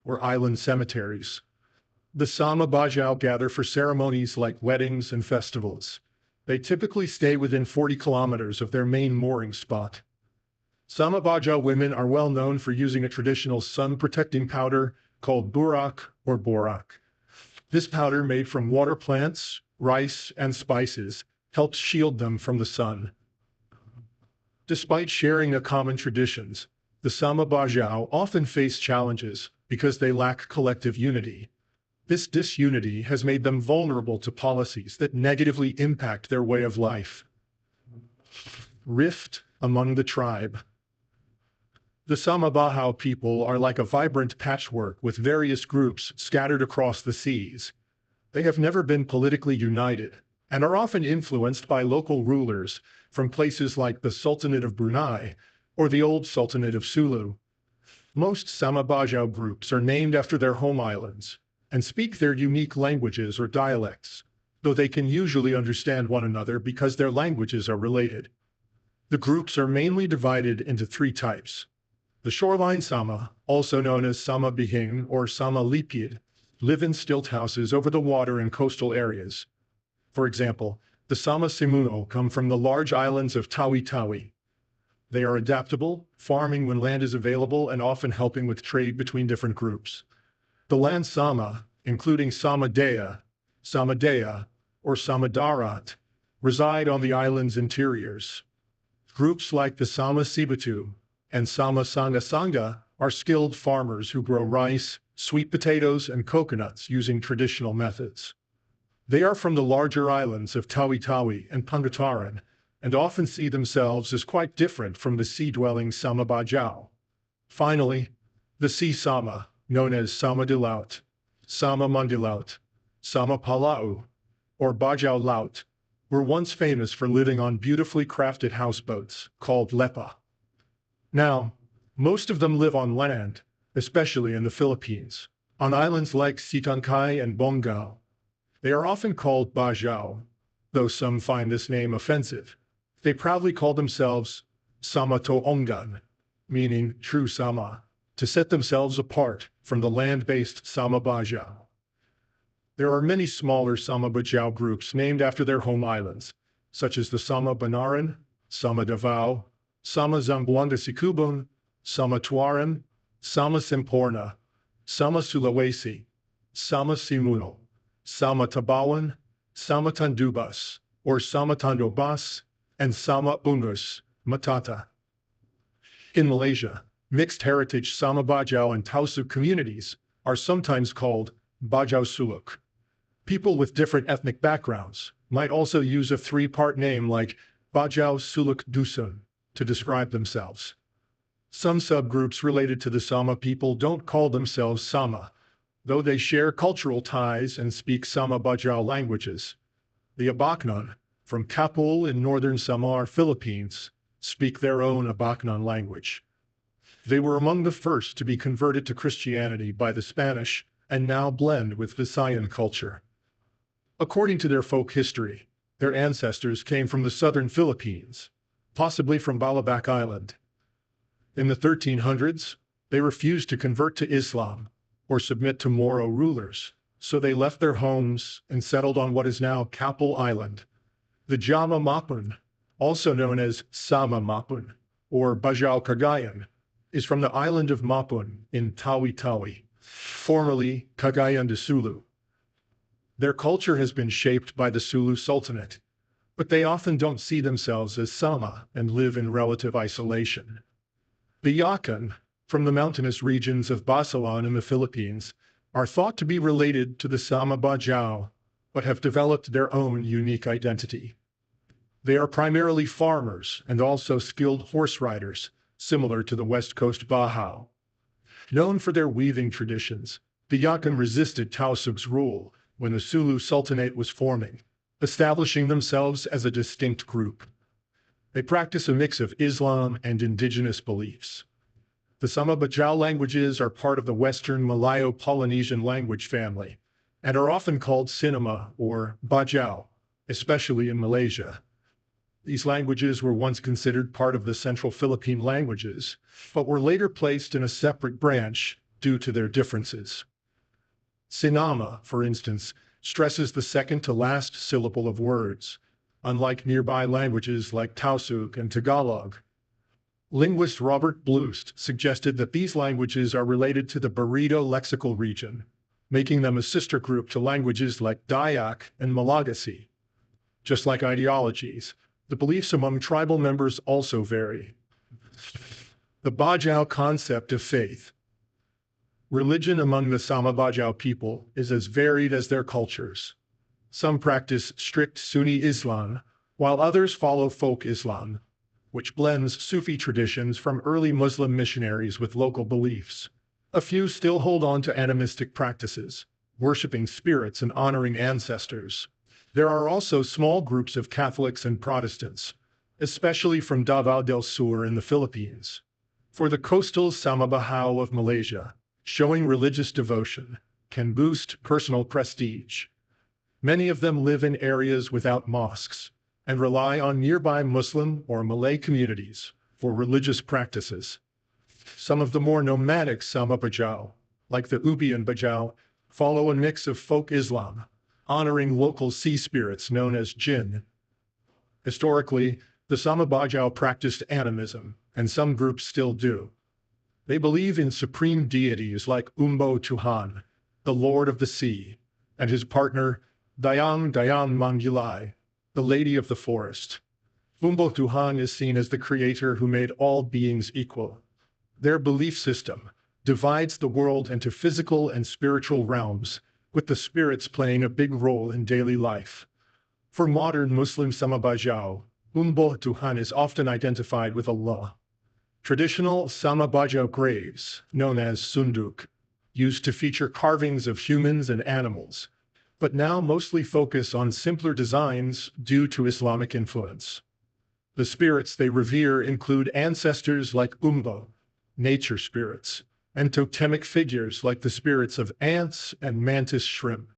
or island cemeteries. The Sama Bajau gather for ceremonies like weddings and festivals. They typically stay within 40 kilometers of their main mooring spot. Sama Bajau women are well known for using a traditional sun-protecting powder called burak or borak. This powder, made from water plants, rice, and spices, helps shield them from the sun. Despite sharing the common traditions, the Sama Bajau often face challenges because they lack collective unity. This disunity has made them vulnerable to policies that negatively impact their way of life. Rift among the tribe. The Sama Bajau people are like a vibrant patchwork with various groups scattered across the seas. They have never been politically united and are often influenced by local rulers from places like the Sultanate of Brunei or the old Sultanate of Sulu. Most Sama Bajau groups are named after their home islands and speak their unique languages or dialects, though they can usually understand one another because their languages are related. The groups are mainly divided into three types. The shoreline Sama, also known as Sama Bihing or Sama Lipid, live in stilt houses over the water in coastal areas. For example, the Sama Simuno come from the large islands of Tawi-Tawi. They are adaptable, farming when land is available and often helping with trade between different groups. The land Sama, including Sama Dea, or Sama Darat, reside on the island's interiors. Groups like the Sama Sibatu and Sama Sanga Sanga are skilled farmers who grow rice, sweet potatoes, and coconuts using traditional methods. They are from the larger islands of Tawi-Tawi and Pangataran, and often see themselves as quite different from the sea-dwelling Sama Bajau. Finally, the Sea Sama, known as Sama de Laut, Sama Mandilaut, Sama Palau, or Bajau Laut, were once famous for living on beautifully crafted houseboats called lepa. Now, most of them live on land, especially in the Philippines, on islands like Sitangkai and Bongao. They are often called Bajau, though some find this name offensive. They proudly call themselves Sama Toongan, meaning true Sama, to set themselves apart from the land-based Sama Bajau. There are many smaller Sama Bajau groups named after their home islands, such as the Sama Banaran, Sama Davao, Sama Zamboanga Sikubon, Sama Tuaran, Sama Simporna, Sama Sulawesi, Sama Simuno, Sama Tabawan, Sama Tandubas, or Sama Tandobas, and Sama Ungus, Matata. In Malaysia, mixed heritage Sama Bajau and Tausug communities are sometimes called Bajau Suluk. People with different ethnic backgrounds might also use a three-part name like Bajau Suluk Dusun to describe themselves. Some subgroups related to the Sama people don't call themselves Sama, though they share cultural ties and speak Sama Bajau languages. The Abaknon, from Kapul in northern Samar, Philippines, speak their own Abaknon language. They were among the first to be converted to Christianity by the Spanish and now blend with Visayan culture. According to their folk history, their ancestors came from the southern Philippines, possibly from Balabac Island. In the 1300s, they refused to convert to Islam or submit to Moro rulers, so they left their homes and settled on what is now Kapul Island. The Jama Mapun, also known as Sama Mapun or Bajau Cagayan, is from the island of Mapun in Tawi-Tawi, formerly Cagayan de Sulu. Their culture has been shaped by the Sulu Sultanate, but they often don't see themselves as Sama and live in relative isolation. The Yakan, from the mountainous regions of Basilan in the Philippines, are thought to be related to the Sama Bajau, but have developed their own unique identity. They are primarily farmers and also skilled horse riders, similar to the West Coast Bajau. Known for their weaving traditions, the Yakan resisted Tausug's rule when the Sulu Sultanate was forming, establishing themselves as a distinct group. They practice a mix of Islam and indigenous beliefs. The Sama Bajau languages are part of the Western Malayo-Polynesian language family and are often called Sinama or Bajau, especially in Malaysia. These languages were once considered part of the Central Philippine languages, but were later placed in a separate branch, due to their differences. Sinama, for instance, stresses the second to last syllable of words, unlike nearby languages like Tausug and Tagalog. Linguist Robert Blust suggested that these languages are related to the Barito lexical region, making them a sister group to languages like Dayak and Malagasy. Just like ideologies, the beliefs among tribal members also vary. The Bajau concept of faith. Religion among the Sama Bajau people is as varied as their cultures. Some practice strict Sunni Islam, while others follow folk Islam, which blends Sufi traditions from early Muslim missionaries with local beliefs. A few still hold on to animistic practices, worshiping spirits and honoring ancestors. There are also small groups of Catholics and Protestants, especially from Davao del Sur in the Philippines. For the coastal Sama Bajau of Malaysia, showing religious devotion can boost personal prestige. Many of them live in areas without mosques and rely on nearby Muslim or Malay communities for religious practices. Some of the more nomadic Sama Bajau, like the Ubian Bajau, follow a mix of folk Islam, honoring local sea spirits known as jinn. Historically, the Sama Bajau practiced animism, and some groups still do. They believe in supreme deities like Umbo Tuhan, the Lord of the Sea, and his partner, Dayang Dayang Mangilai, the Lady of the Forest. Umbo Tuhan is seen as the creator who made all beings equal. Their belief system divides the world into physical and spiritual realms, with the spirits playing a big role in daily life. For modern Muslim Sama Bajau, Umbo Tuhan is often identified with Allah. Traditional Sama Bajau graves, known as sunduk, used to feature carvings of humans and animals, but now mostly focus on simpler designs due to Islamic influence. The spirits they revere include ancestors like Umbo, nature spirits, and totemic figures like the spirits of ants and mantis shrimp.